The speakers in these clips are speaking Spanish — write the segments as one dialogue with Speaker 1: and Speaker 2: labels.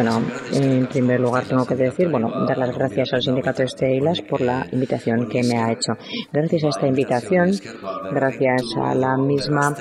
Speaker 1: Bueno, en primer lugar tengo que decir, dar las gracias al sindicato Steilas por la invitación que me ha hecho. Gracias a esta invitación, gracias a la misma,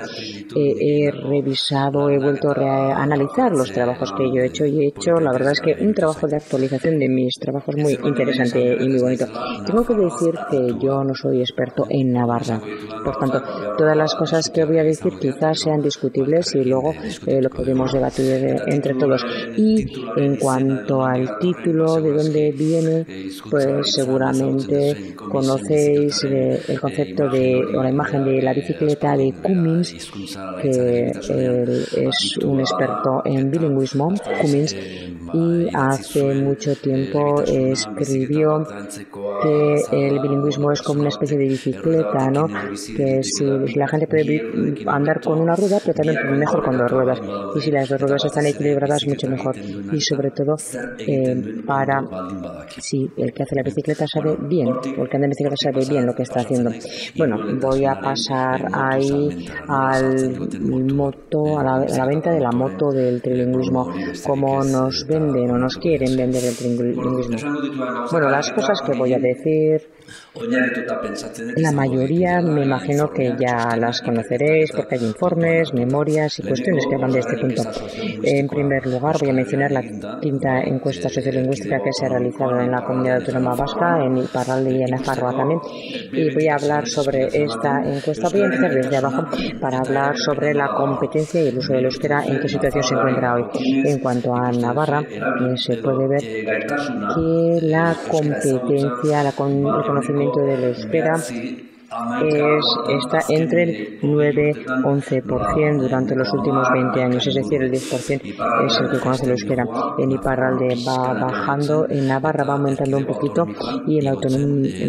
Speaker 1: he revisado, he vuelto a analizar los trabajos que yo he hecho y he hecho, la verdad es que un trabajo de actualización de mis trabajos muy interesante y muy bonito. Tengo que decir que yo no soy experto en Navarra, por tanto, todas las cosas que voy a decir quizás sean discutibles y luego lo podemos debatir entre todos. Y en cuanto al título, de dónde viene, pues seguramente conocéis el concepto o la imagen de la bicicleta de Cummins, que él es un experto en bilingüismo, Cummins, y hace mucho tiempo escribió que el bilingüismo es como una especie de bicicleta, ¿no? Que si la gente puede andar con una rueda, pero también mejor con dos ruedas. Y si las dos ruedas están equilibradas, mucho mejor. Y sobre todo, si el que hace la bicicleta sabe bien, o el que anda en bicicleta sabe bien lo que está haciendo. Bueno, voy a pasar ahí a la venta de la moto del trilingüismo, cómo nos venden o nos quieren vender el trilingüismo. Bueno, las cosas que voy a decir, la mayoría me imagino que ya las conoceréis porque hay informes, memorias y cuestiones que hablan de este punto. En primer lugar, voy a mencionar la quinta encuesta sociolingüística que se ha realizado en la Comunidad Autónoma Vasca, en Iparralde y en Nafarroa también, y voy a hablar sobre esta encuesta. Voy a empezar desde abajo para hablar sobre la competencia y el uso del euskera, en qué situación se encuentra hoy. En cuanto a Navarra, se puede ver que la competencia, el conocimiento del euskera está entre el 9-11% durante los últimos 20 años, es decir, el 10% es el que conoce el euskera. En Iparralde va bajando, en Navarra va aumentando un poquito y en la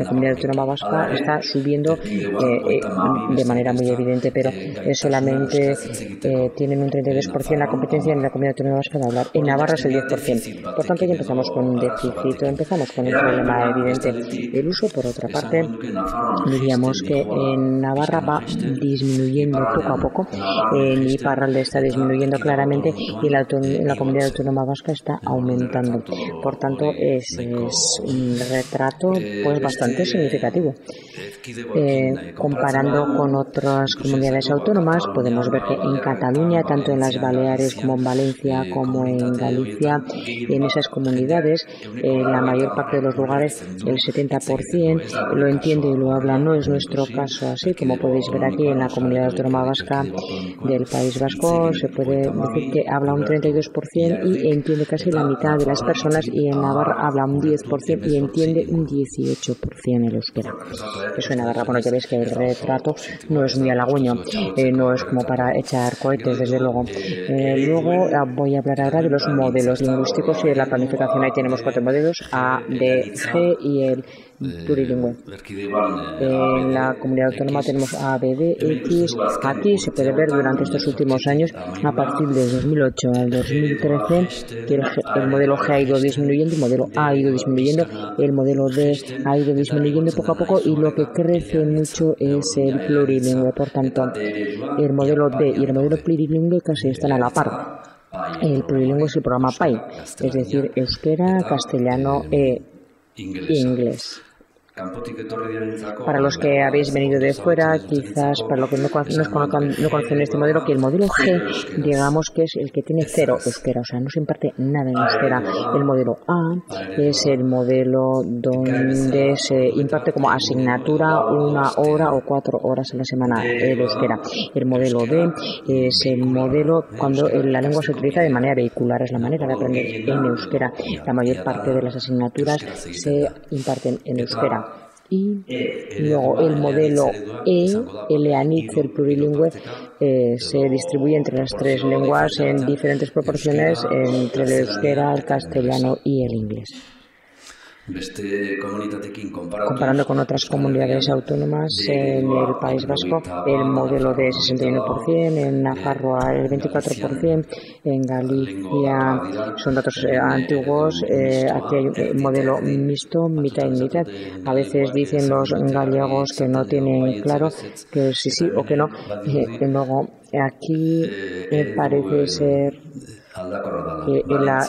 Speaker 1: Comunidad Autónoma Vasca está subiendo de manera muy evidente, pero solamente tienen un 32% la competencia en la Comunidad Autónoma Vasca de hablar. En Navarra es el 10%. Por tanto, ya empezamos con un déficit, empezamos con un problema evidente. El uso, por otra parte, diríamos que en Navarra va disminuyendo poco a poco, en Iparralde está disminuyendo claramente y en la Comunidad Autónoma Vasca está aumentando. Por tanto, es un retrato pues bastante significativo. Comparando con otras comunidades autónomas, podemos ver que en Cataluña, tanto en las Baleares como en Valencia, como en Galicia, en esas comunidades, la mayor parte de los lugares, el 70%, lo entiende y lo habla. No es nuestro caso así, como podéis ver aquí en la Comunidad Autónoma Vasca del País Vasco, se puede decir que habla un 32% y entiende casi la mitad de las personas, y en Navarra habla un 10% y entiende un 18% el euskera. Eso en Navarra, bueno, ya veis que el retrato no es muy halagüeño, no es como para echar cohetes, desde luego. Luego voy a hablar ahora de los modelos lingüísticos y de la planificación. Ahí tenemos 4 modelos, A, D, G y el plurilingüe. En la comunidad autónoma tenemos A, B, D, X. Aquí se puede ver durante estos últimos años, a partir de 2008 al 2013, que el modelo G ha ido disminuyendo, el modelo A ha ido disminuyendo, el modelo D ha ido disminuyendo poco a poco, y lo que crece mucho es el plurilingüe. Por tanto, el modelo D y el modelo plurilingüe casi están a la par. El plurilingüe es el programa PAI, es decir, euskera, castellano e inglés. Para los que habéis venido de fuera, quizás para los que no conocen este modelo, que el modelo G, digamos que es el que tiene 0 euskera, o sea, no se imparte nada en euskera. El modelo A es el modelo donde se imparte como asignatura 1 hora o 4 horas a la semana el euskera. El modelo B es el modelo cuando la lengua se utiliza de manera vehicular, es la manera de aprender en euskera. La mayor parte de las asignaturas se imparten en euskera. Y luego el modelo E, el anitz, el plurilingüe, se distribuye entre las 3 lenguas en diferentes proporciones, entre el euskera, el castellano y el inglés. Comparando con otras comunidades autónomas, en el País Vasco el modelo de 61%, en Nafarroa el 24%, en Galicia son datos antiguos, aquí hay un modelo mixto, mitad y mitad. A veces dicen los gallegos que no tienen claro que sí o que no, y luego aquí parece ser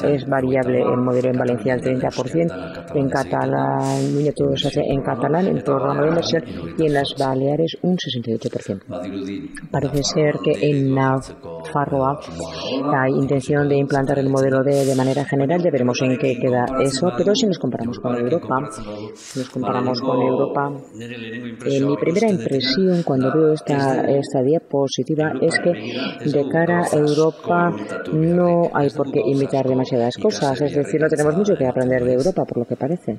Speaker 1: es variable el modelo en Valencia al 30%, en Cataluña todo se hace en catalán, en programa de inversión, y en las Baleares un 68%. Parece ser que en Nafarroa hay intención de implantar el modelo D de manera general. Ya veremos en qué queda eso, pero si nos comparamos con Europa, mi primera impresión cuando veo esta diapositiva es que de cara a Europa no hay por qué imitar demasiadas cosas, es decir, no tenemos mucho que aprender de Europa, por lo que parece.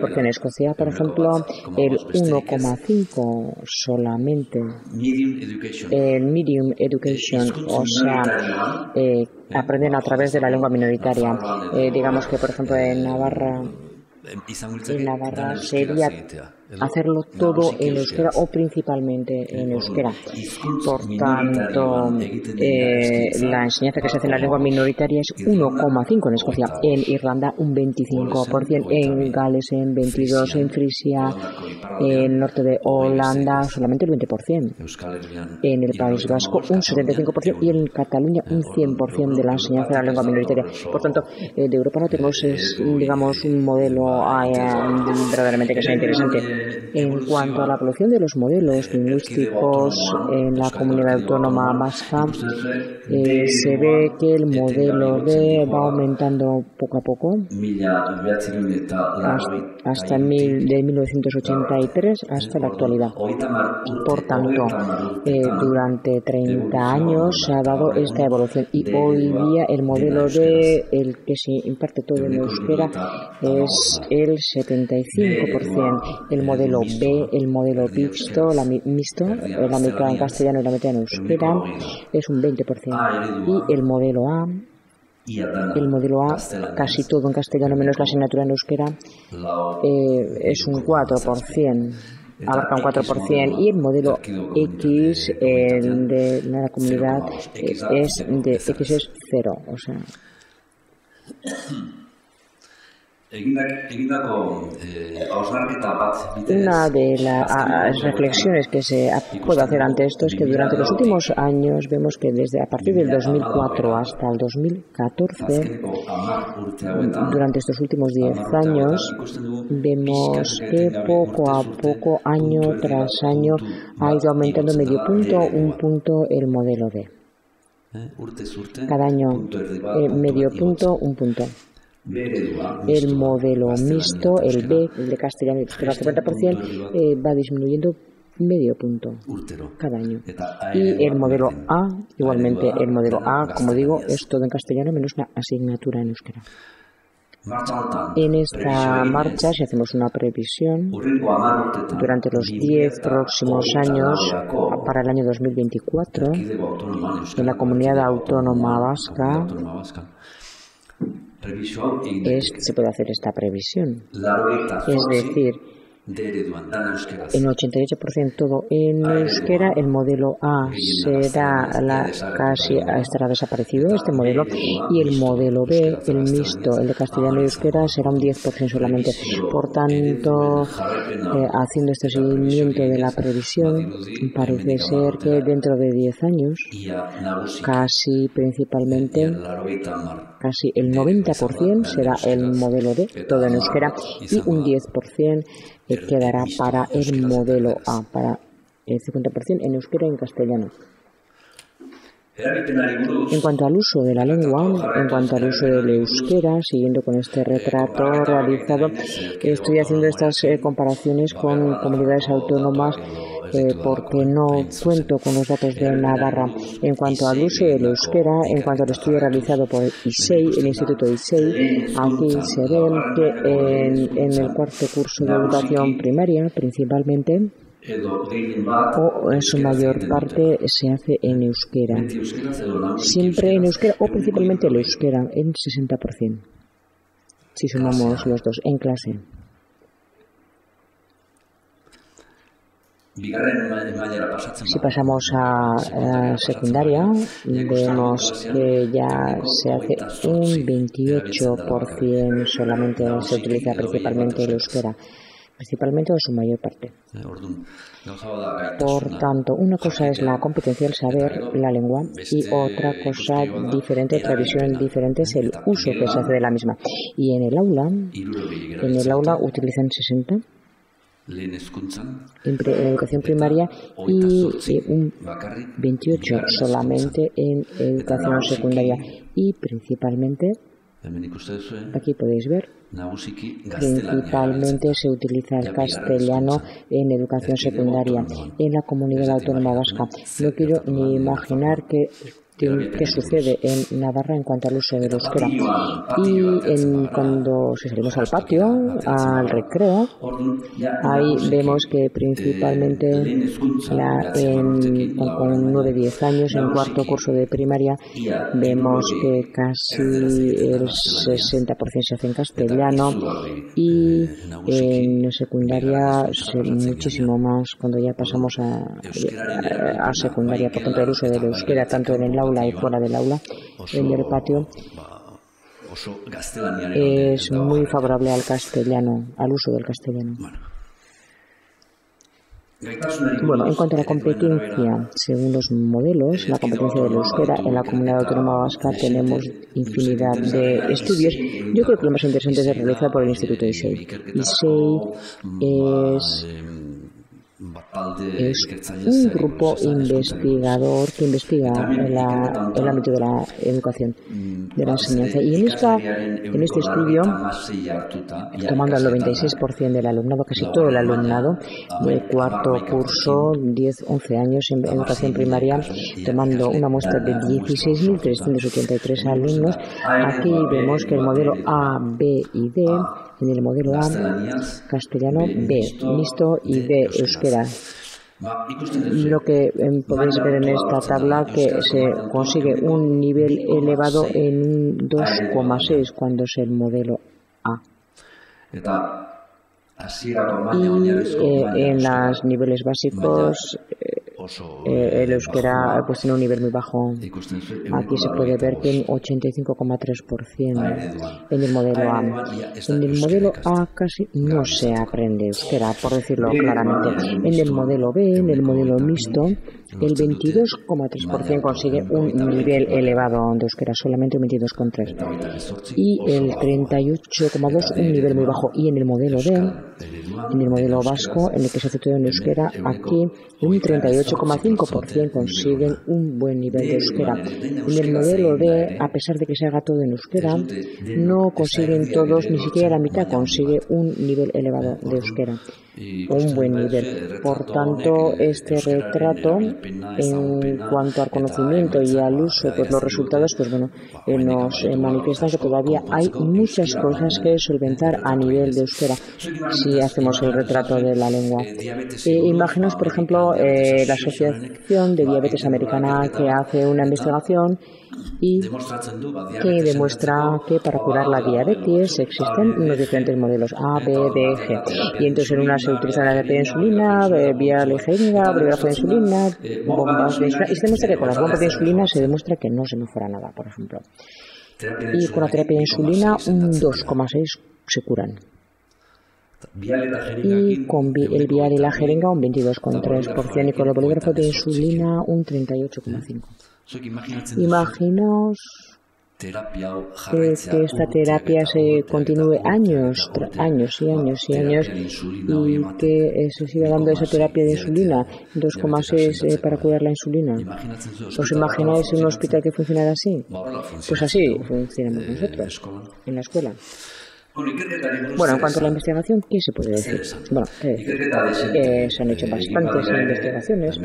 Speaker 1: Porque en Escocia, por ejemplo, el 1,5 solamente en Medium Education, o sea, aprenden a través de la lengua minoritaria. Digamos que, por ejemplo, en Navarra sería hacerlo todo en euskera o principalmente en euskera. Por tanto, la enseñanza que se hace en la lengua minoritaria es 1,5 en Escocia, en Irlanda un 25%, en Gales en 22%, en Frisia, en el norte de Holanda solamente el 20%, en el País Vasco un 75% y en Cataluña un 100% de la enseñanza de la lengua minoritaria. Por tanto, de Europa no tenemos, digamos, un modelo verdaderamente que sea interesante. En cuanto a la evolución de los modelos lingüísticos en la comunidad autónoma vasca, se ve que el modelo D va aumentando poco a poco hasta de 1983 hasta la actualidad. Por tanto, durante 30 años se ha dado esta evolución y hoy día el modelo D, el que se imparte todo en euskera, es el 75%. El modelo B, el modelo mixto, la mitad en castellano y la mitad en euskera, es un 20%. Y el modelo A, casi todo en castellano menos la asignatura en euskera, es un 4%. Abarca un 4%, y el modelo X de la comunidad X es 0, o sea. Una de las reflexiones que se puede hacer ante esto es que durante los últimos años vemos que a partir del 2004 hasta el 2014, durante estos últimos 10 años, vemos que poco a poco, año tras año, ha ido aumentando medio punto, un punto el modelo D. Cada año medio punto, un punto. El modelo mixto, el B, el de castellano y euskera, 50%, va disminuyendo medio punto cada año. Y el modelo A, igualmente, el modelo A, como digo, es todo en castellano menos una asignatura en euskera. En esta marcha, si hacemos una previsión, durante los 10 próximos años, para el año 2024, en la comunidad autónoma vasca, se puede hacer esta previsión. Es decir, en 88% todo en euskera, el modelo A estará desaparecido, este modelo, y el modelo B, el mixto, el de castellano y euskera, será un 10% solamente. Por tanto, haciendo este seguimiento de la previsión, parece ser que dentro de 10 años, casi el 90% será el modelo D, todo en euskera, y un 10% quedará para el modelo A, para el 50% en euskera y en castellano. En cuanto al uso de la lengua, en cuanto al uso del euskera, siguiendo con este retrato realizado, estoy haciendo estas comparaciones con comunidades autónomas porque no cuento con los datos de Navarra. En cuanto al uso del euskera, en cuanto al estudio realizado por ISEI, el Instituto ISEI, aquí se ve que en el cuarto curso de educación primaria, principalmente, o en su mayor parte se hace en euskera. Siempre en euskera o principalmente el euskera, en 60%, si sumamos los dos, en clase. Si pasamos a secundaria, vemos que ya se hace un 28%, solamente se utiliza principalmente el euskera. principalmente o su mayor parte. Por tanto, una cosa es la competencia, el saber la lengua, y otra cosa diferente, otra visión diferente es el uso que se hace de la misma. Y en el aula utilizan 60 en educación primaria y un 28 solamente en educación secundaria. Y principalmente, aquí podéis ver, principalmente se utiliza el castellano en educación secundaria en la comunidad autónoma vasca. No quiero ni imaginar qué sucede en Navarra en cuanto al uso del euskera. Y cuando salimos al patio, al recreo, ahí vemos que principalmente con 9-10 años, en cuarto curso de primaria, vemos que casi el 60% se hace en castellano, y en secundaria muchísimo más cuando ya pasamos a secundaria. Por tanto, el uso del euskera tanto en el aula y fuera del aula, en el patio, es muy favorable al castellano, al uso del castellano. Bueno, en cuanto a la competencia, según los modelos, la competencia del euskera en la comunidad autónoma vasca, tenemos infinidad de estudios. Yo creo que lo más interesante es realizado por el Instituto ISEI. ISEI es un grupo investigador que investiga el ámbito de la educación, de la enseñanza. Y en este estudio, tomando al 96% del alumnado, casi todo el alumnado de cuarto curso, 10-11 años en educación primaria, tomando una muestra de 16.383 alumnos, aquí vemos que el modelo A, B y D, en el modelo A, castellano, B, mixto, y D, euskera. Lo que podéis ver en esta tabla, que se consigue un nivel elevado en un 2,6 cuando es el modelo A. Y en los niveles básicos, el euskera pues tiene un nivel muy bajo. Aquí se puede ver que un 85,3% en el modelo A. En el modelo A casi no se aprende euskera, por decirlo claramente. En el modelo B, en el modelo mixto, el 22,3% consigue un nivel elevado de euskera, solamente un 22,3%. Y el 38,2% un nivel muy bajo. Y en el modelo D, en el modelo vasco, en el que se hace todo en euskera, aquí un 38,5% consiguen un buen nivel de euskera. En el modelo D, a pesar de que se haga todo en euskera, no consiguen todos, ni siquiera la mitad consigue un nivel elevado de euskera, un buen nivel. Por tanto, este retrato, en cuanto al conocimiento y al uso, pues los resultados, pues bueno, nos manifiestan que todavía hay muchas cosas que solventar a nivel de euskera si hacemos el retrato de la lengua. Imaginaos, por ejemplo, la Asociación de Diabetes Americana, que hace una investigación y que demuestra que para curar la diabetes existen unos diferentes modelos A, B, D, G. Y entonces en una se utiliza la terapia de insulina, vía ligera, bolígrafo de insulina, bombas de insulina. Y se demuestra que con las bombas de insulina se demuestra que no se mejora nada, por ejemplo. Y con la terapia de insulina un 2,6 se curan. Y con el vial y la jeringa un 22,3%, y con el bolígrafo de insulina un 38,5%. Imaginaos que esta terapia se continúe años y que se siga dando esa terapia de insulina, 2,6 para curar la insulina. ¿Os imagináis un hospital que funcionara así? Pues así funcionamos nosotros en la escuela. Bueno, en cuanto a la investigación, ¿qué se puede decir? Bueno, se han hecho bastantes investigaciones.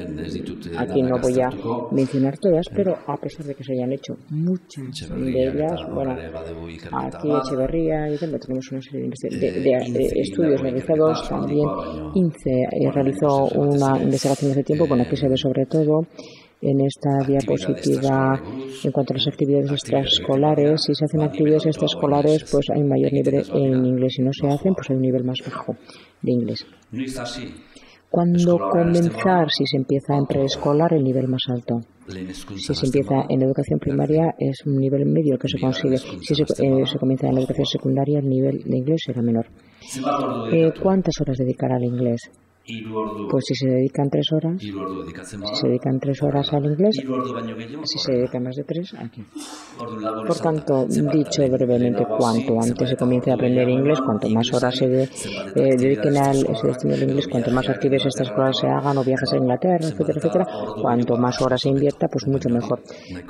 Speaker 1: Aquí no voy a mencionar todas, pero a pesar de que se hayan hecho muchas de ellas, bueno, aquí Echeverría y también tenemos una serie de estudios realizados. También INCE realizó una investigación hace tiempo. Bueno, aquí se ve sobre todo en esta diapositiva en cuanto a las actividades extraescolares. Si se hacen actividades extraescolares, pues hay mayor nivel en inglés. Si no se hacen, pues hay un nivel más bajo de inglés. ¿Cuándo comenzar? Si se empieza en preescolar, el nivel más alto. Si se empieza en educación primaria, es un nivel medio el que se consigue. Si se comienza en educación secundaria, el nivel de inglés será menor. ¿Cuántas horas dedicar al inglés? Pues si se dedican 3 horas, si se dedican 3 horas al inglés, si se dedican más de 3, aquí. Por tanto, dicho brevemente, cuanto antes se comience a aprender inglés, cuanto más horas se dediquen al destino del inglés, cuanto más actividades estas cosas se hagan o viajes a Inglaterra, etcétera, etcétera, cuanto más horas se invierta, pues mucho mejor.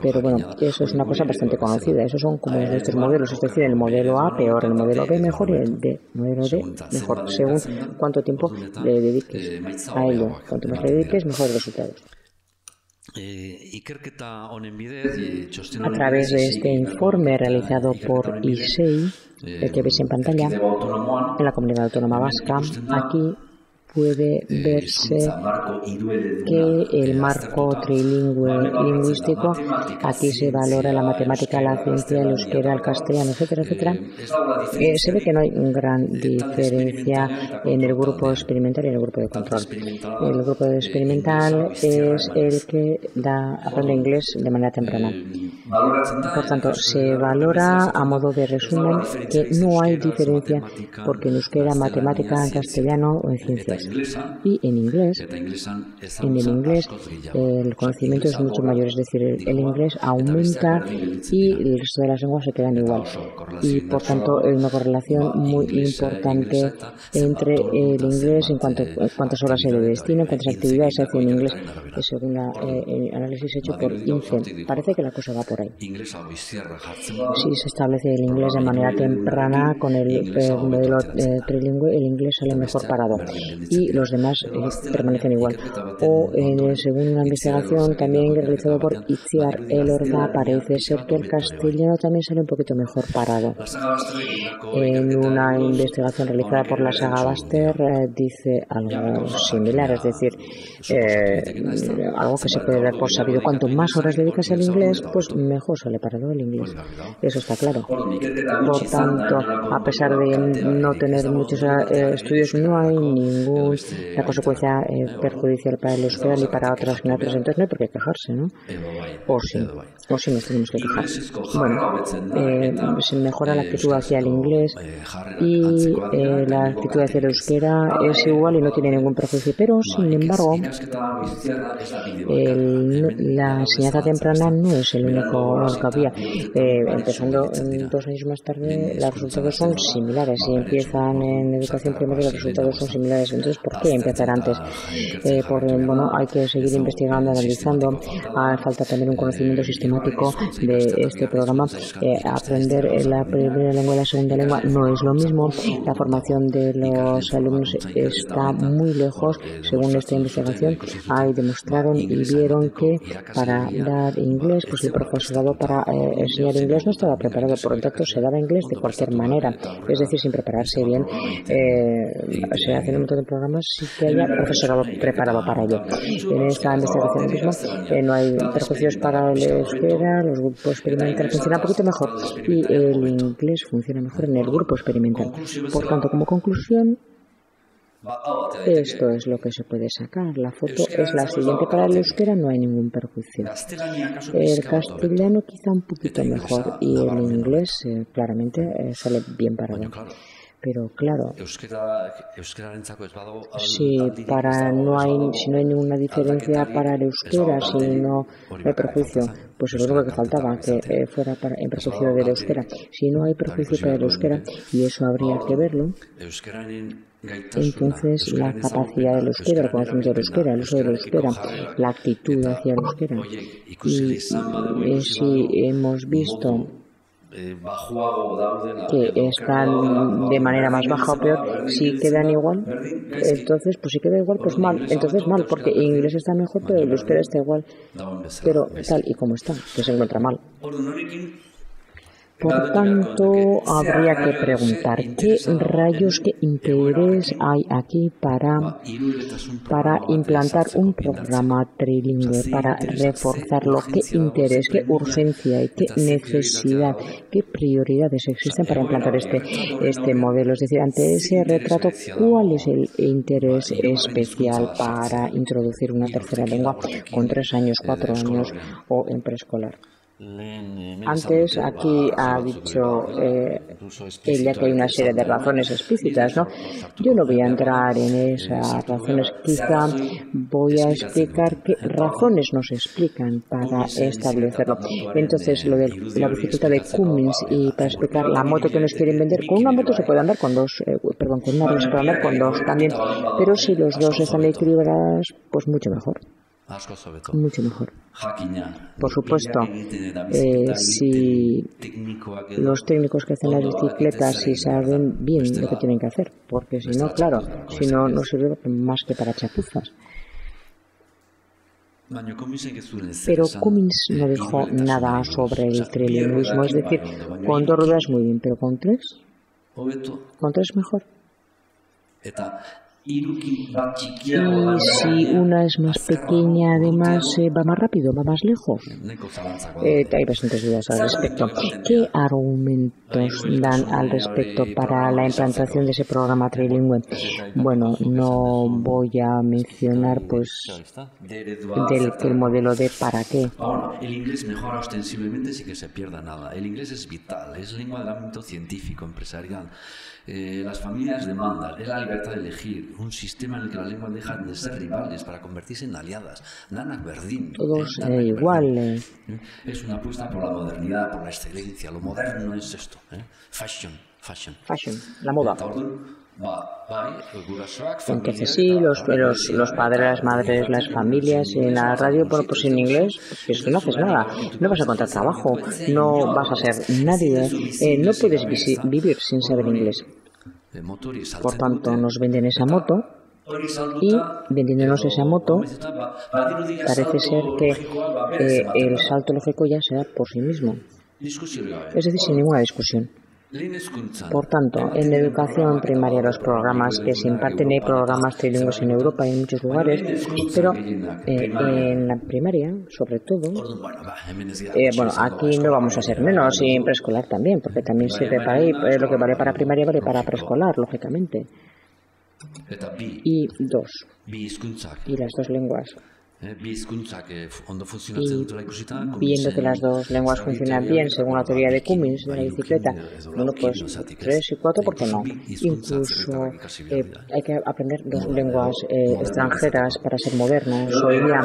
Speaker 1: Pero bueno, eso es una cosa bastante conocida. Esos son como los de estos modelos, es decir, el modelo A peor, el modelo B mejor y el modelo D mejor, según cuánto tiempo le dediques a ello. Cuanto más le dediques, mejores resultados. A través de este informe realizado por ISEI, el que veis en pantalla, en la Comunidad Autónoma Vasca, aquí puede verse que el marco trilingüe lingüístico, aquí se valora la matemática, la ciencia, el euskera, el castellano, etcétera, etcétera. Se ve que no hay gran diferencia en el grupo experimental y en el grupo de control. El grupo experimental es el que aprende inglés de manera temprana. Por tanto, se valora a modo de resumen que no hay diferencia porque en euskera, matemática, en castellano o en ciencias. Y en el inglés el conocimiento es mucho mayor, es decir, el inglés aumenta y el resto de las lenguas se quedan igual. Y por tanto hay una correlación muy importante entre el inglés en cuanto a cuántas horas se le destina, cuántas actividades se hace en inglés, según el análisis hecho por INCE. Parece que la cosa va por ahí. Si se establece el inglés de manera temprana con el modelo trilingüe, el inglés sale mejor parado y los demás permanecen igual. O según una investigación también realizada por Itziar Elorda, parece ser que el castellano también sale un poquito mejor parado. En una investigación realizada por la Saga Baster dice algo similar, es decir, algo que se puede dar por sabido. Cuanto más horas dedicas al inglés, pues mejor sale parado el inglés. Eso está claro. Por tanto, a pesar de no tener muchos estudios, no hay ninguna consecuencia perjudicial para el euskera ni para otras asignaturas. Entonces no hay por qué quejarse, ¿no? O sí nos tenemos que quejar. Bueno, se mejora la actitud hacia el inglés y la actitud hacia el euskera es igual y no tiene ningún prejuicio, pero sin embargo la enseñanza temprana no es el único que había. Empezando 2 años más tarde, los resultados son similares. Si empiezan en educación primaria, los resultados son similares. Entonces, ¿por qué empezar antes? Bueno, hay que seguir investigando, analizando. Falta también un conocimiento sistemático de este programa. Aprender la primera lengua y la segunda lengua no es lo mismo. La formación de los alumnos está muy lejos. Según esta investigación, ahí demostraron y vieron que para dar inglés, pues el profesorado para enseñar inglés no estaba preparado, por lo tanto se daba inglés de cualquier manera, es decir, sin prepararse bien. Se hacen un montón de programas sin que haya profesorado preparado para ello. En esta investigación misma no hay perjuicios para el euskera, los grupos experimentales funcionan un poquito mejor y el inglés funciona mejor en el grupo experimental. Por tanto, como conclusión, esto es lo que se puede sacar. La foto es la siguiente. Para el euskera no hay ningún perjuicio. El castellano quizá un poquito mejor y el inglés claramente sale bien parado. Pero claro, si no hay ninguna diferencia para el euskera, si no hay perjuicio, pues es lo único que faltaba, que fuera en perjuicio del euskera. Si no hay perjuicio para el euskera, y eso habría que verlo, entonces la capacidad del euskera, el conocimiento del euskera, el uso del euskera, la actitud hacia el euskera, y si hemos visto que están de manera más baja o peor, si quedan igual, entonces pues si queda igual, pues mal, entonces mal, porque el inglés está mejor pero el euskera está igual, pero tal y como está, que se encuentra mal. Por tanto, habría que preguntar qué rayos, qué interés hay aquí para implantar un programa trilingüe, para reforzarlo, qué interés, qué urgencia y qué necesidad, qué prioridades existen para implantar este modelo. Es decir, ante ese retrato, ¿cuál es el interés especial para introducir una tercera lengua con 3 años, 4 años o en preescolar? Antes aquí ha dicho ella que hay una serie de razones explícitas, ¿no? Yo no voy a entrar en esas razones, quizá voy a explicar qué razones nos explican para establecerlo. Entonces, lo de la bicicleta de Cummins y para explicar la moto que nos quieren vender, con una moto se puede andar con dos, con una rueda se puede andar con dos también, pero si los dos están equilibrados, pues mucho mejor. Mucho mejor. Por supuesto, si los técnicos que hacen las bicicletas si saben bien lo que tienen que hacer, porque si no, claro, si no, no sirve más que para chapuzas. Pero Cummins no dijo nada sobre el trilingüismo, es decir, con dos ruedas muy bien, pero con tres mejor. Y si una es más pequeña, además va más rápido, va más lejos. Hay bastantes dudas al respecto. ¿Qué argumentos dan al respecto para la implantación de ese programa trilingüe? Bueno, no voy a mencionar el modelo de para qué.
Speaker 2: El inglés mejora ostensiblemente sin que se pierda nada. El inglés es vital, es lengua del ámbito científico, empresarial. Las familias demandan, es la libertad de elegir, un sistema en el que las lenguas dejan de ser rivales para convertirse en aliadas. Nana Verdín.
Speaker 1: Todos igual.
Speaker 2: Es una apuesta por la modernidad, por la excelencia. Lo moderno es esto. Fashion.
Speaker 1: La moda. Entonces sí, los padres, las madres, las familias en la radio, pues en inglés, pues que no haces nada, no vas a encontrar trabajo, no vas a ser nadie, no puedes vivir sin saber inglés. Por tanto, nos venden esa moto y vendiéndonos esa moto parece ser que el salto lógico ya se da por sí mismo, es decir, sin ninguna discusión. Por tanto, en la educación primaria, los programas que se imparten, hay programas trilingües en Europa y en muchos lugares, pero en la primaria, sobre todo, aquí no vamos a ser menos, y en preescolar también, porque también sirve para ahí, lo que vale para primaria vale para preescolar, lógicamente. Y las dos lenguas. Y viendo que las dos lenguas funcionan bien según la teoría de Cummins de la bicicleta, bueno, pues 3 y 4, ¿por qué no? Incluso hay que aprender dos lenguas extranjeras para ser modernos hoy día,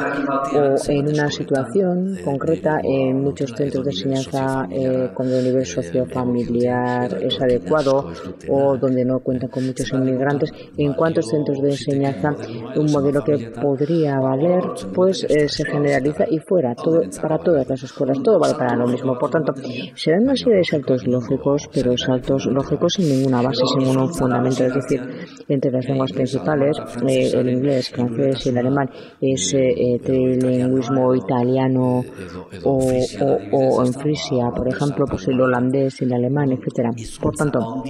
Speaker 1: o en una situación concreta en muchos centros de enseñanza cuando el nivel sociofamiliar es adecuado o donde no cuentan con muchos inmigrantes. En cuántos centros de enseñanza un modelo que podría valer pues se generaliza y fuera, para todas las escuelas, todo vale para lo mismo. Por tanto, se dan una serie de saltos lógicos, pero saltos lógicos sin ninguna base, sin ningún fundamento. Es decir, entre las lenguas principales, el inglés, francés y el alemán, ese trilingüismo italiano o en Frisia, por ejemplo, pues el holandés, el alemán, etcétera. Por tanto,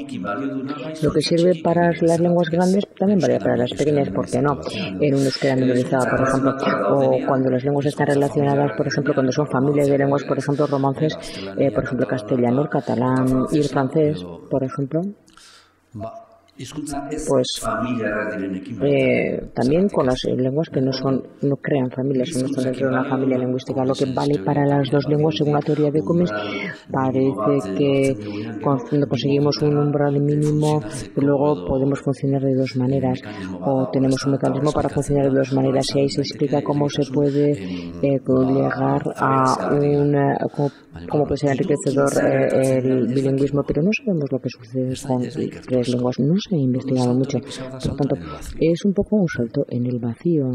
Speaker 1: lo que sirve para las lenguas grandes también vale para las pequeñas, ¿por qué no? En un euskera minorizado, por ejemplo, o cuando las lenguas están relacionadas, por ejemplo, cuando son familias de lenguas, por ejemplo, romances, por ejemplo, castellano, el catalán y el francés, por ejemplo, pues también con las lenguas que no crean familias o no están dentro de una familia lingüística. Lo que vale para las dos lenguas, según la teoría de Cummins, parece que cuando conseguimos un umbral mínimo, luego podemos funcionar de dos maneras, o tenemos un mecanismo para funcionar de dos maneras, y ahí se explica cómo se puede llegar a cómo puede ser enriquecedor el bilingüismo, pero no sabemos lo que sucede con tres lenguas, no se ha investigado mucho. Por tanto, es un poco un salto en el vacío.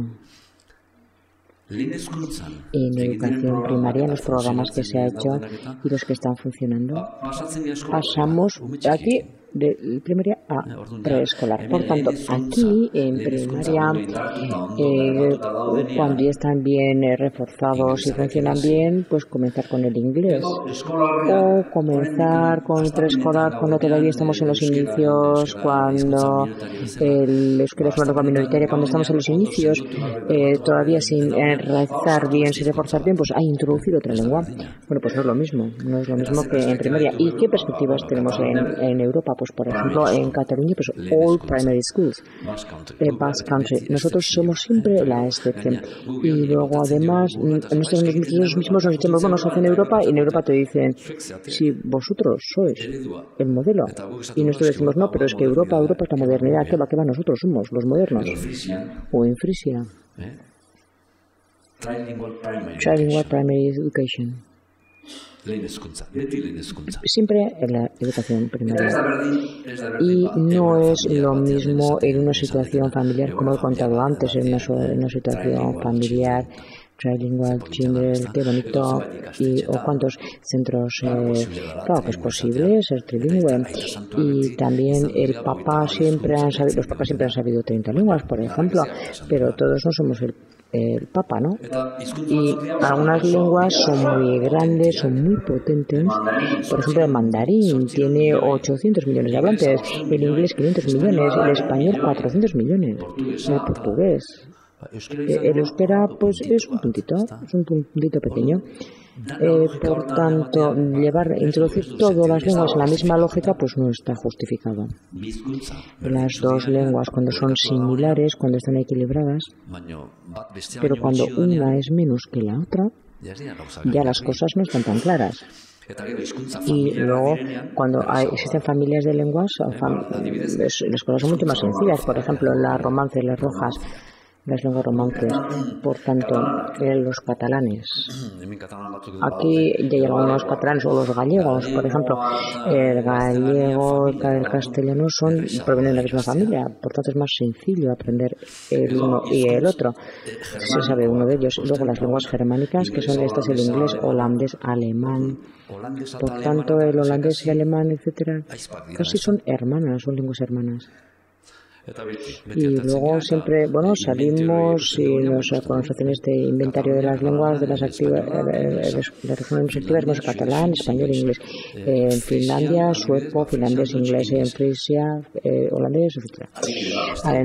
Speaker 1: En educación primaria, en los programas que se ha hecho y los que están funcionando, pasamos aquí de primaria a preescolar. Por tanto, aquí en primaria, cuando ya están bien reforzados y funcionan bien, pues comenzar con el inglés, o comenzar con preescolar cuando todavía estamos en los inicios, cuando el euskera es una lengua minoritaria, cuando estamos en los inicios, todavía sin enraizar bien, sin reforzar bien, pues hay introducir otra lengua. Bueno, pues no es lo mismo que en primaria. ¿Y qué perspectivas tenemos en Europa? pues por ejemplo en Cataluña, pues all primary schools, Basque Country. Nosotros somos siempre la excepción. Y luego además, nosotros mismos nos echamos buenos en Europa y en Europa te dicen, si vosotros sois el modelo. Y nosotros decimos, no, pero es que Europa es la modernidad, ¿qué va? Nosotros somos los modernos. O en Frisia. Trilingual Primary Education. Siempre en la educación primaria. Y no es lo mismo en una situación familiar, como he contado antes, en una situación familiar, trilingual, children, qué bonito, o cuántos centros, claro que es posible ser trilingüe. Y también los papás siempre han sabido 30 lenguas, por ejemplo, pero todos no somos el Papa, ¿no? Y algunas lenguas son muy grandes, son muy potentes. Por ejemplo, el mandarín tiene 800 millones de hablantes, el inglés 500 millones, el español 400 millones, el portugués. El euskera, pues es un puntito pequeño. Por tanto, introducir todas las lenguas en la misma lógica, pues no está justificado. Las dos lenguas, cuando son similares, cuando están equilibradas, pero cuando una es menos que la otra, ya las cosas no están tan claras. Y luego, cuando existen familias de lenguas, las cosas son mucho más sencillas. Por ejemplo, las romances, las rojas, las lenguas romances, por tanto, los catalanes. Aquí ya hay algunos catalanes, o los gallegos, por ejemplo, el gallego y el castellano provienen de la misma familia, por tanto es más sencillo aprender el uno y el otro, se sabe uno de ellos. Luego las lenguas germánicas, que son estas, el inglés, holandés, alemán, por tanto el holandés y alemán, etcétera, casi son hermanas, son lenguas hermanas. Y luego siempre, salimos y cuando se hacen este inventario de las lenguas, de las regiones activas, catalán, español, inglés. En Finlandia, sueco, finlandés, inglés, en Frisia, holandés, etc.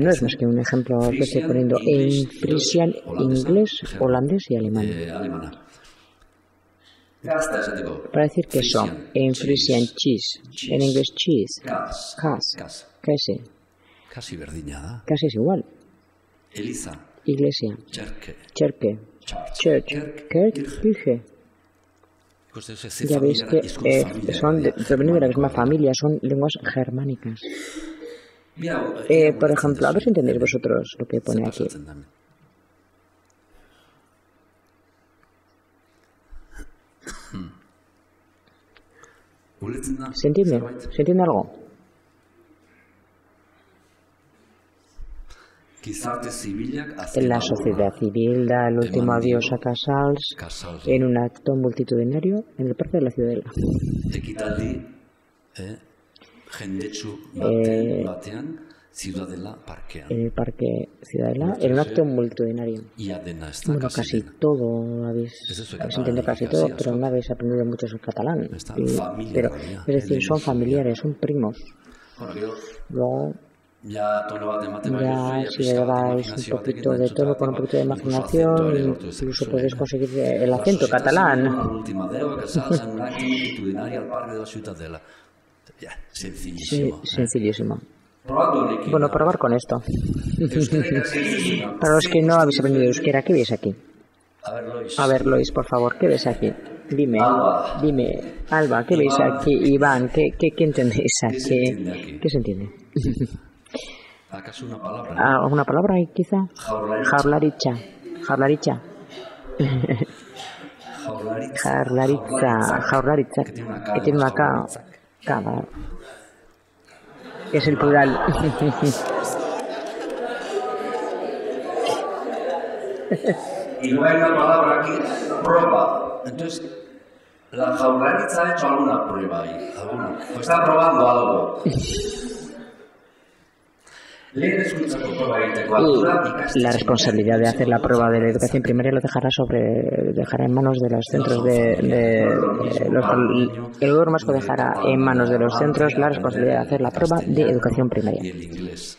Speaker 1: No es más que un ejemplo que estoy poniendo. En Frisia, inglés, holandés y alemán. Para decir queso, en Frisian cheese, en inglés cheese, queso.
Speaker 2: Casi verdiñada.
Speaker 1: Casi es igual. Iglesia. Cherke. Church. Kirche. Ya veis que provienen de la misma familia, son lenguas germánicas. Por ejemplo, a ver si entendéis vosotros lo que pone aquí. ¿Se entiende? ¿Se entiende algo? En la sociedad civil da el último adiós a Casals en un acto multitudinario en el Parque de la Ciudadela. En el Parque Ciudadela, en un acto multitudinario. Bueno, casi todo habéis entendido casi todo, pero no habéis aprendido mucho el catalán. Pero, es decir, son familiares, son primos. Luego, ya si le dais un poquito de todo con un poquito de imaginación, incluso podéis conseguir el acento catalán. Sencillísimo. Bueno, probar con esto. Para los que no habéis aprendido euskera, ¿qué veis aquí? A ver, Lois, por favor, ¿qué ves aquí? Dime, Alba, ¿qué veis aquí? Iván, ¿qué entendéis aquí? ¿Qué se entiende?
Speaker 2: ¿Acaso una palabra?
Speaker 1: ¿Alguna palabra ahí, quizá? Jaularicha. Jaularicha, que tiene una K. Es el plural.
Speaker 2: Y luego hay una palabra aquí, prueba. Entonces, la Jaularicha ha hecho alguna prueba ahí. O está probando algo.
Speaker 1: Y la responsabilidad de hacer la prueba de la educación primaria lo dejará en manos de los centros el gobierno vasco dejará en manos de los centros la responsabilidad de hacer la prueba de educación primaria. Eso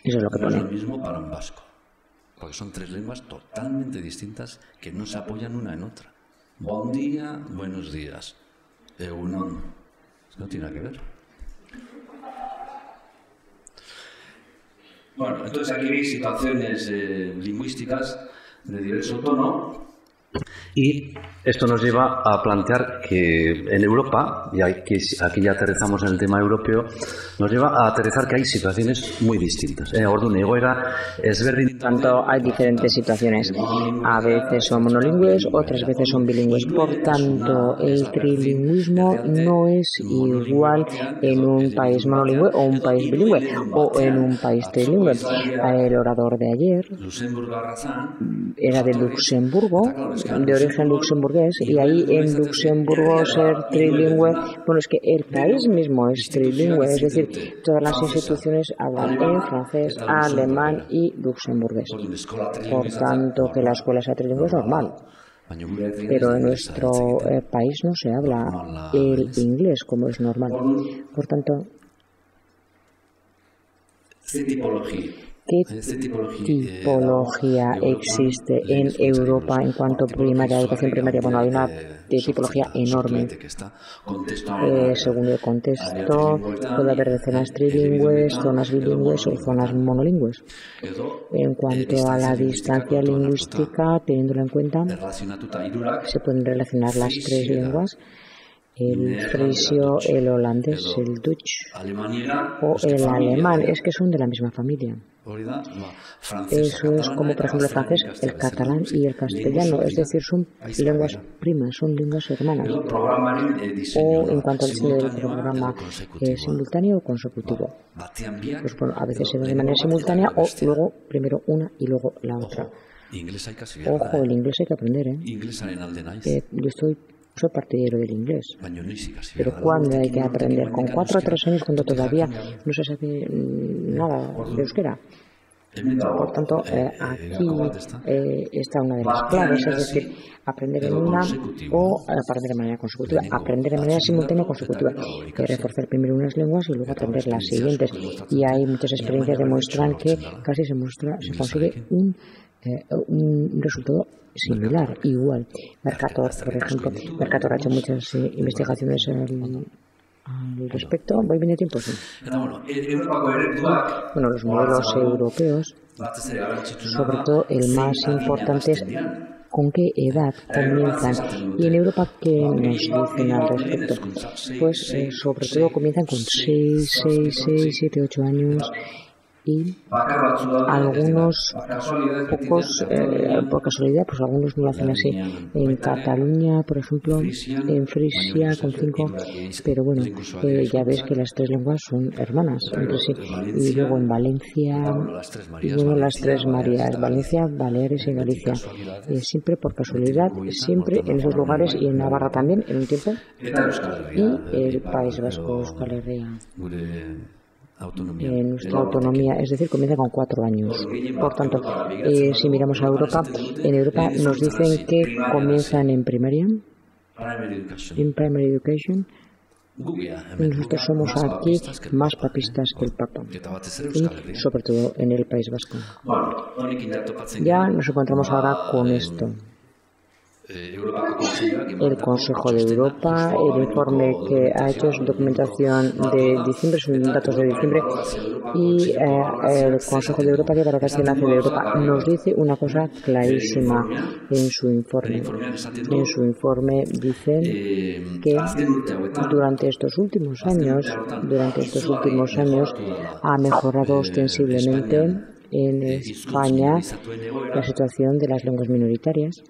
Speaker 1: es lo que pone.
Speaker 2: No es lo mismo para un vasco, porque son tres lenguas totalmente distintas que no se apoyan una en otra. Buen día, buenos días. Egunon. No tiene nada que ver. Bueno, entonces aquí veis situaciones lingüísticas de diverso tono.
Speaker 3: Y esto nos lleva a plantear que en Europa, y aquí ya aterrizamos en el tema europeo, nos lleva a aterrizar que hay situaciones muy distintas. Orduan egoera ezberdin.
Speaker 1: Tanto hay diferentes situaciones. A veces son monolingües, otras veces son bilingües. Por tanto, el trilingüismo no es igual en un país monolingüe o un país bilingüe o en un país trilingüe. El orador de ayer era de Luxemburgo, de origen luxemburgués, y ahí en Luxemburgo ser trilingüe, bueno, es que el país mismo es trilingüe, es decir, todas las instituciones hablan en francés, alemán y luxemburgués. Por tanto, que la escuela sea trilingüe es normal. Pero en nuestro país no se habla el inglés como es normal. Por tanto, ¿qué tipología existe en Europa en cuanto a primaria, educación primaria? Bueno, hay una tipología enorme. Según el contexto, puede haber zonas trilingües, zonas bilingües o zonas monolingües. En cuanto a la distancia lingüística, teniéndolo en cuenta, se pueden relacionar las tres lenguas: el frisio, el holandés, el Dutch o el alemán. Es que son de la misma familia. Eso es como, por ejemplo, el francés, el catalán y el castellano, es decir, son lenguas primas, son lenguas hermanas. O en cuanto al diseño del programa simultáneo o consecutivo. Pues bueno, a veces se ve de manera simultánea o luego primero una y luego la otra. Ojo, el inglés hay que aprender, yo soy partidario del inglés, pero ¿cuándo hay que aprender? ¿Con 4 o 3 años, cuando todavía no se sabe nada de euskera? Por tanto, aquí está una de las claves, es decir, aprender en una o aprender de manera consecutiva, aprender de manera simultánea o consecutiva, reforzar primero unas lenguas y luego aprender las siguientes. Y hay muchas experiencias que demuestran que casi se consigue un resultado similar, igual. Mercator, por ejemplo, Mercator ha hecho muchas investigaciones al respecto. ¿Voy bien de tiempo? Sí. Bueno, los modelos europeos, sobre todo el más importante es con qué edad comienzan. Y en Europa, ¿qué nos dicen al respecto? Pues sobre todo comienzan con 6, 7, 8 años. Y algunos pocos, por casualidad, pues algunos no lo hacen así. En Cataluña, por ejemplo, en Frisia con 5, pero bueno, ya ves que las tres lenguas son hermanas entre sí. Y luego en Valencia, y luego las tres Marías, Valencia, Baleares y Galicia. Siempre por casualidad, siempre en esos lugares, y en Navarra también, en un tiempo, y el País Vasco, Euskal Herria. Nuestra autonomía, es decir, comienza con 4 años. Por tanto, si miramos a Europa, en Europa nos dicen que comienzan en primaria, en primary education. Nosotros somos aquí más papistas que el Papa, y sobre todo en el País Vasco. Ya nos encontramos ahora con esto. El Consejo de Europa, el informe que ha hecho es documentación de diciembre, son datos de diciembre, y el Consejo de Europa, que para la Nación de Europa, nos dice una cosa clarísima en su informe. En su informe dicen que durante estos últimos años ha mejorado ostensiblemente en España la situación de las lenguas minoritarias.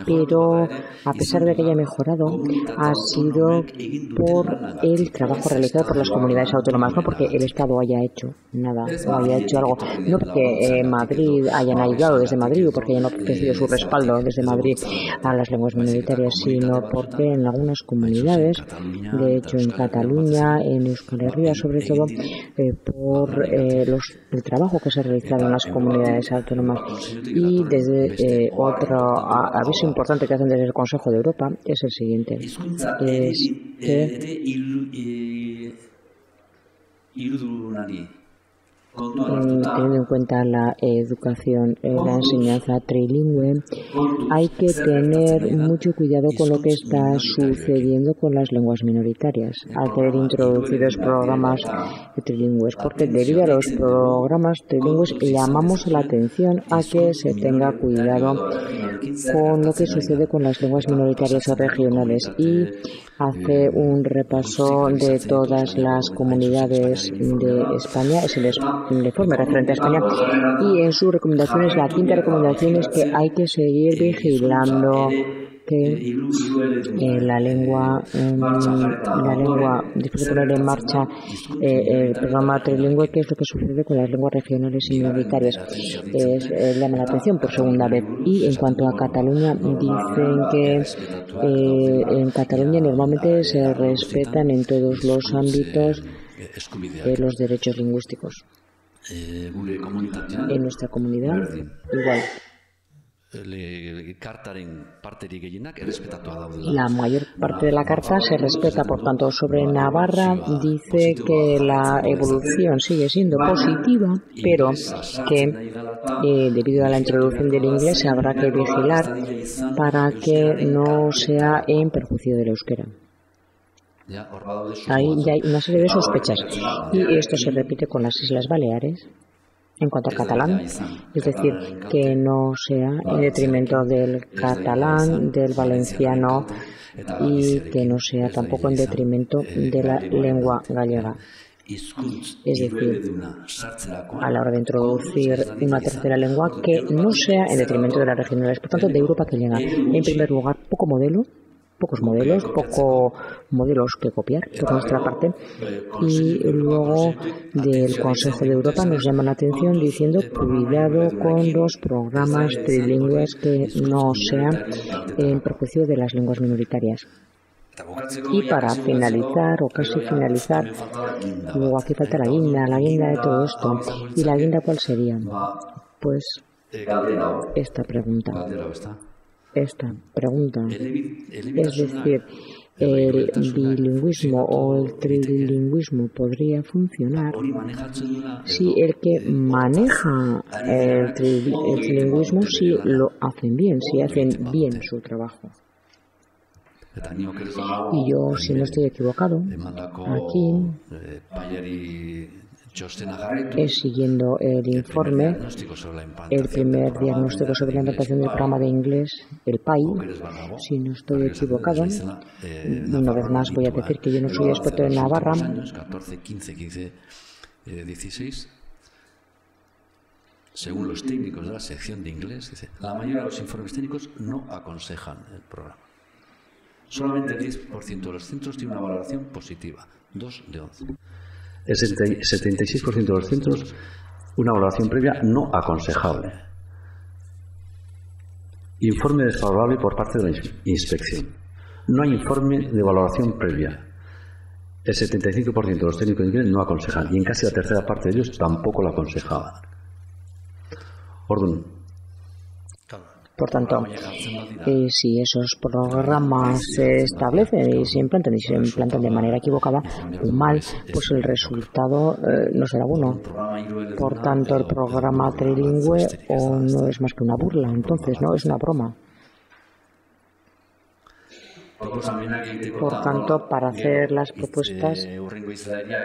Speaker 1: Pero a pesar de que haya mejorado, ha sido por el trabajo realizado por las comunidades autónomas, no porque el Estado haya hecho nada o haya hecho algo, no porque Madrid hayan ayudado desde Madrid o porque hayan ofrecido su respaldo desde Madrid a las lenguas minoritarias, sino porque en algunas comunidades, de hecho en Cataluña, en Euskal Herria sobre todo, por el trabajo que se ha realizado en las comunidades autónomas. Y desde otro aviso importante que hacen desde el Consejo de Europa es el siguiente: es que teniendo en cuenta la educación, la enseñanza trilingüe, hay que tener mucho cuidado con lo que está sucediendo con las lenguas minoritarias al tener introducidos programas trilingües, porque debido a los programas trilingües llamamos la atención a que se tenga cuidado con lo que sucede con las lenguas minoritarias o regionales, y hace un repaso de todas las comunidades de España. Es el informe referente a España, y en sus recomendaciones, la quinta recomendación es que hay que seguir vigilando que la lengua, después de poner en marcha el programa trilingüe, qué es lo que sucede con las lenguas regionales y minoritarias. Llama la atención por segunda vez. Y en cuanto a Cataluña, dicen que en Cataluña normalmente se respetan en todos los ámbitos los derechos lingüísticos. En nuestra comunidad, igual. La mayor parte de la carta se respeta, por tanto. Sobre Navarra dice que la evolución sigue siendo positiva, pero que debido a la introducción del inglés habrá que vigilar para que no sea en perjuicio del euskera. Ahí ya hay una serie de sospechas, y esto se repite con las Islas Baleares. En cuanto al catalán, es decir, que no sea en detrimento del catalán, del valenciano, y que no sea tampoco en detrimento de la lengua gallega. Es decir, a la hora de introducir una tercera lengua que no sea en detrimento de las regionales. Por tanto, de Europa que llega, en primer lugar, pocos modelos que copiar por nuestra parte, y luego del Consejo de Europa nos llama la atención diciendo cuidado con los programas trilingües que no sean en perjuicio de las lenguas minoritarias. Y para finalizar, o casi finalizar, luego aquí falta la guinda de todo esto. ¿Y la guinda cuál sería? Pues esta pregunta, es decir, el bilingüismo o el trilingüismo podría funcionar si el que maneja el trilingüismo si lo hacen bien, si hacen bien su trabajo. Y yo, si no estoy equivocado, aquí siguiendo el informe, el primer diagnóstico sobre la implantación del programa de inglés, el PAI, si no estoy equivocado. Una vez más voy a decir que yo no soy experto en Navarra.
Speaker 2: 14, 15, 16. Según los técnicos de la sección de inglés, dice, la mayoría de los informes técnicos no aconsejan el programa. Solamente el 10% de los centros tiene una valoración positiva, 2 de 11.
Speaker 3: El 76% de los centros, una valoración previa no aconsejable. Informe desfavorable por parte de la inspección. No hay informe de valoración previa. El 75% de los técnicos de inglés no aconsejan, y en casi la tercera parte de ellos tampoco lo aconsejaban. Orduan.
Speaker 1: Por tanto, si esos programas se establecen y se implantan de manera equivocada o mal, pues el resultado no será bueno. Por tanto, el programa trilingüe o no es más que una burla, entonces no es una broma. Por tanto, para hacer las propuestas,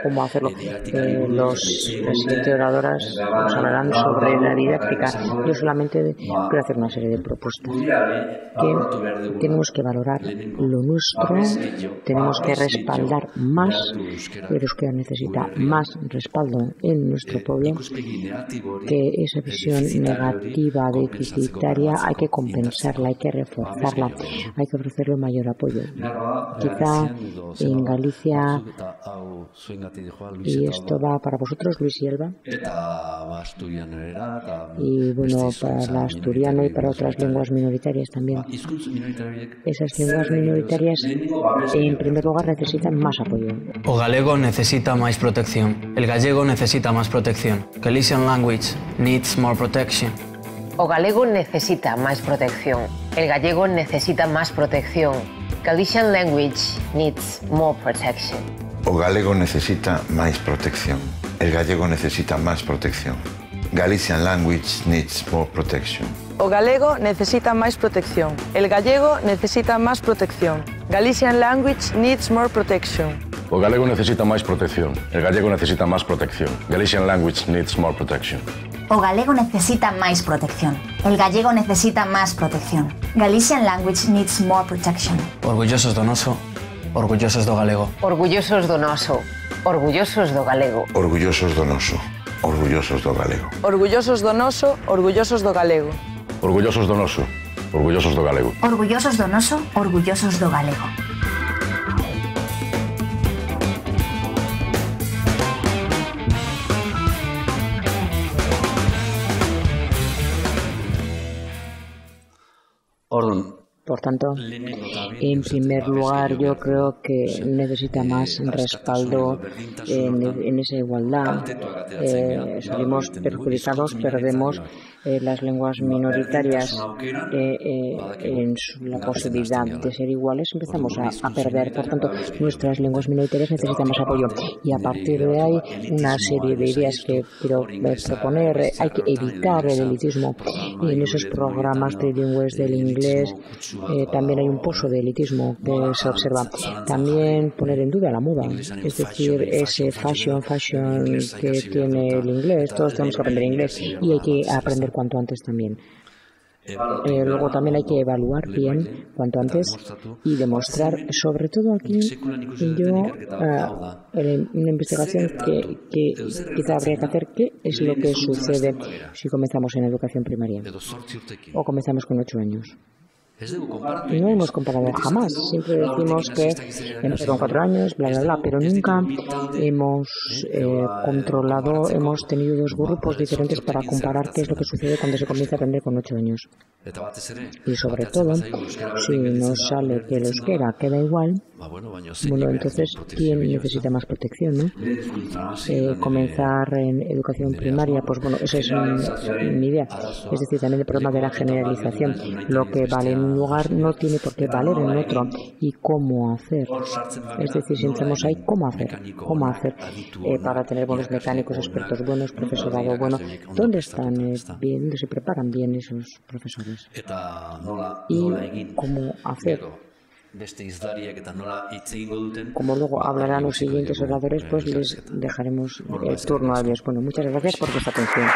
Speaker 1: cómo hacerlo, los siguientes oradoras nos hablarán sobre la didáctica. Yo solamente quiero hacer una serie de propuestas. Que tenemos que valorar lo nuestro, tenemos que respaldar más, el euskera necesita más respaldo en nuestro pueblo, que esa visión negativa, deficitaria, hay que compensarla, hay que reforzarla, hay que ofrecerle mayor apoyo. Quizá en Galicia, y esto va para vosotros, Luis y Elba, y bueno, para el asturiano y para otras lenguas minoritarias también. Esas lenguas minoritarias, en primer lugar, necesitan más apoyo.
Speaker 4: O galego necesita máis protección. El gallego necesita máis protección. Galician language needs more protection.
Speaker 5: O galego necesita máis protección. El gallego necesita máis protección. Galician language needs more protection.
Speaker 6: O galego necesita máis protección. El gallego necesita más protección. Galician language needs more protection.
Speaker 7: O galego necesita máis protección. El gallego necesita máis protección. Galician language needs more protection.
Speaker 8: O galego necesita máis protección. El gallego necesita máis protección. Galician language needs more protection.
Speaker 9: O galego necesita máis protección. El gallego necesita máis protección. Galician language needs more protection.
Speaker 4: Orgullosos do noso, orgullosos do galego.
Speaker 5: Orgullosos do noso, orgullosos do galego.
Speaker 6: Orgullosos do noso, orgullosos do galego.
Speaker 7: Orgullosos do noso, orgullosos do galego.
Speaker 8: Orgullosos do noso, orgullosos do galego.
Speaker 9: Orgullosos do noso, orgullosos do galego.
Speaker 1: Por tanto, en primer lugar, yo creo que necesita más respaldo en esa igualdad. Salimos perjudicados, perdemos las lenguas minoritarias en la posibilidad de ser iguales, empezamos a perder. Por tanto, nuestras lenguas minoritarias necesitan más apoyo. Y a partir de ahí, una serie de ideas que quiero proponer. Hay que evitar el elitismo. Y en esos programas trilingües del inglés también hay un pozo de elitismo que se observa. También poner en duda la moda, es decir, ese fashion que tiene el inglés. Todos tenemos que aprender inglés y hay que aprender cuanto antes también. Luego también hay que evaluar bien cuanto antes y demostrar, sobre todo aquí, una investigación que quizá habría que hacer, qué es lo que sucede si comenzamos en educación primaria o comenzamos con 8 años. No hemos comparado jamás, siempre decimos que empezó con 4 años, bla, bla, bla, pero nunca hemos controlado, hemos tenido 2 grupos diferentes para comparar qué es lo que sucede cuando se comienza a aprender con 8 años. Y sobre todo, si nos sale que el euskera queda igual, bueno, entonces, ¿quién necesita más protección, no? Comenzar en educación primaria, pues bueno, esa es mi idea. Es decir, también el problema de la generalización. Lo que vale en un lugar no tiene por qué valer en otro. ¿Y cómo hacer? Es decir, si entramos ahí, ¿cómo hacer para tener buenos mecánicos, expertos buenos, profesorado bueno? ¿Dónde están bien, dónde se preparan bien esos profesores? ¿Y cómo hacer? Como luego hablarán los siguientes oradores, pues les dejaremos el turno a ellos. Bueno, muchas gracias por vuestra atención.